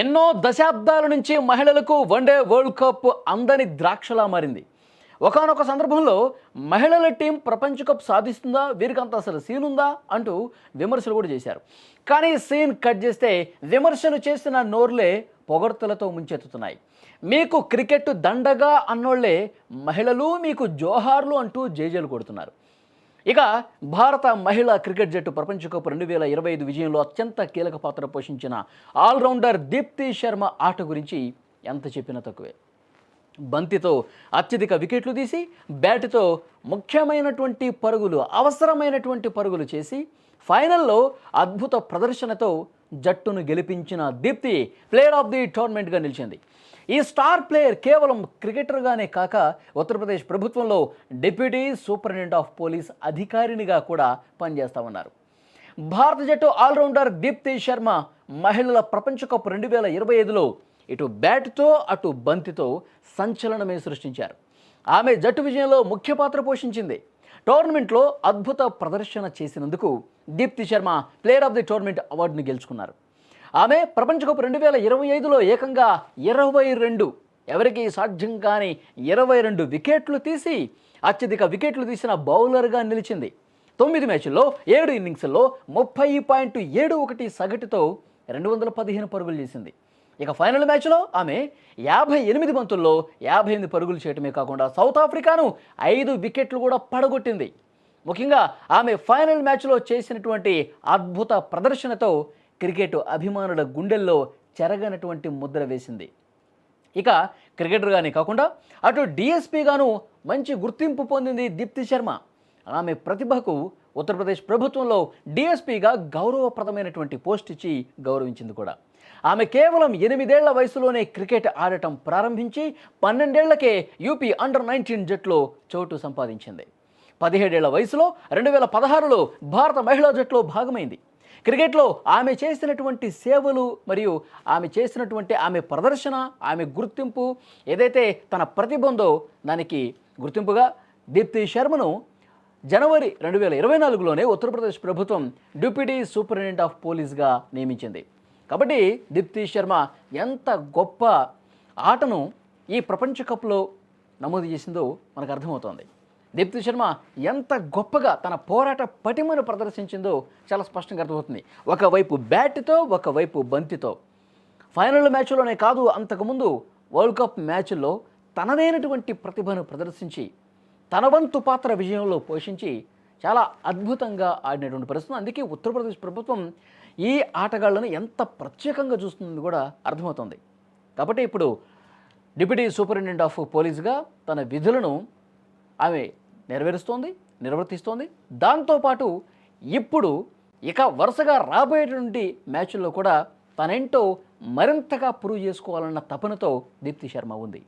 ఎన్నో దశాబ్దాల నుంచి మహిళలకు వన్డే వరల్డ్ కప్ అందని ద్రాక్షలా మారింది. ఒకానొక సందర్భంలో మహిళల టీం ప్రపంచ కప్ సాధిస్తుందా, వీరికంత అసలు సీన్ ఉందా అంటూ విమర్శలు కూడా చేశారు. కానీ సీన్ కట్ చేస్తే విమర్శలు చేసిన నోర్లే పొగడ్తలతో ముంచెత్తుతున్నాయి. మీకు క్రికెట్ దండగా అన్నోళ్లే మహిళలు మీకు జోహార్లు అంటూ జేజేలు కొడుతున్నారు. ఇక భారత మహిళా క్రికెట్ జట్టు ప్రపంచ కప్ 2025 విజయంలో అత్యంత కీలక పాత్ర పోషించిన ఆల్రౌండర్ దీప్తి శర్మ ఆట గురించి ఎంత చెప్పినా తక్కువే. బంతితో అత్యధిక వికెట్లు తీసి, బ్యాట్తో ముఖ్యమైనటువంటి పరుగులు, అవసరమైనటువంటి పరుగులు చేసి, ఫైనల్లో అద్భుత ప్రదర్శనతో జట్టును గెలిపించిన దీప్తి ప్లేయర్ ఆఫ్ ది టోర్నమెంట్గా నిలిచింది. ఈ స్టార్ ప్లేయర్ కేవలం క్రికెటర్గానే కాక ఉత్తరప్రదేశ్ ప్రభుత్వంలో డిప్యూటీ సూపరింటెండెంట్ ఆఫ్ పోలీస్ అధికారినిగా కూడా పనిచేస్తా ఉన్నారు. భారత జట్టు ఆల్రౌండర్ దీప్తి శర్మ మహిళల ప్రపంచ కప్ 2025లో ఇటు బ్యాట్తో అటు బంతితో సంచలనమే సృష్టించారు. ఆమె జట్టు విజయంలో ముఖ్య పాత్ర పోషించింది. టోర్నమెంట్లో అద్భుత ప్రదర్శన చేసినందుకు Deepti Sharma player of the tournament అవార్డును గెలుచుకున్నారు. ఆమె ప్రపంచ కప్ 2025లో ఏకంగా 22, ఎవరికి సాధ్యం కాని 22 వికెట్లు తీసి అత్యధిక వికెట్లు తీసిన బౌలర్గా నిలిచింది. 9 మ్యాచ్ల్లో 7 ఇన్నింగ్స్ల్లో 30.71 సగటుతో 215 పరుగులు చేసింది. ఇక ఫైనల్ మ్యాచ్లో ఆమె 58 బంతుల్లో 58 పరుగులు చేయటమే కాకుండా సౌత్ ఆఫ్రికాను 5 వికెట్లు కూడా పడగొట్టింది. ముఖ్యంగా ఆమె ఫైనల్ మ్యాచ్లో చేసినటువంటి అద్భుత ప్రదర్శనతో క్రికెట్ అభిమానుల గుండెల్లో చెరగనటువంటి ముద్ర వేసింది. ఇక క్రికెటర్గానే కాకుండా అటు డిఎస్పీగాను మంచి గుర్తింపు పొందింది దీప్తి శర్మ. ఆమె ప్రతిభకు ఉత్తరప్రదేశ్ ప్రభుత్వంలో డిఎస్పీగా గౌరవప్రదమైనటువంటి పోస్ట్ ఇచ్చి గౌరవించింది కూడా. ఆమె కేవలం 8 ఏళ్ల వయసులోనే క్రికెట్ ఆడటం ప్రారంభించి 12 ఏళ్లకే యూపీ అండర్-19 జట్టులో చోటు సంపాదించింది. 17 ఏళ్ల వయసులో 2016లో భారత మహిళా జట్టులో భాగమైంది. క్రికెట్లో ఆమె చేసినటువంటి సేవలు మరియు ఆమె ప్రదర్శన, ఆమె గుర్తింపు ఏదైతే తన ప్రతిభ ఉందో దానికి గుర్తింపుగా దీప్తి శర్మను జనవరి 2024లోనే ఉత్తరప్రదేశ్ ప్రభుత్వం డిప్యూటీ సూపరింటెండెంట్ ఆఫ్ పోలీస్గా నియమించింది. కాబట్టి దీప్తి శర్మ ఎంత గొప్ప ఆటను ఈ ప్రపంచ కప్లో నమోదు చేసిందో మనకు అర్థమవుతోంది. దీప్తి శర్మ ఎంత గొప్పగా తన పోరాట పటిమను ప్రదర్శించిందో చాలా స్పష్టంగా అర్థమవుతుంది. ఒకవైపు బ్యాట్తో, ఒకవైపు బంతితో. ఫైనల్ మ్యాచ్లోనే కాదు, అంతకుముందు వరల్డ్ కప్ మ్యాచ్ల్లో తనదైనటువంటి ప్రతిభను ప్రదర్శించి తన వంతు పాత్ర విజయంలో పోషించి చాలా అద్భుతంగా ఆడినటువంటి పరిస్థితి. అందుకే ఉత్తరప్రదేశ్ ప్రభుత్వం ఈ ఆటగాళ్లను ఎంత ప్రత్యేకంగా చూస్తుంది కూడా అర్థమవుతుంది. కాబట్టి ఇప్పుడు డిప్యూటీ సూపరింటెండెంట్ ఆఫ్ పోలీస్గా తన విధులను ఆమె నిర్వర్తిస్తోంది. దాంతోపాటు ఇప్పుడు ఇక వరుసగా రాబోయేటువంటి మ్యాచ్ల్లో కూడా తనేంటో మరింతగా ప్రూవ్ చేసుకోవాలన్న తపనతో దీప్తి శర్మ ఉంది.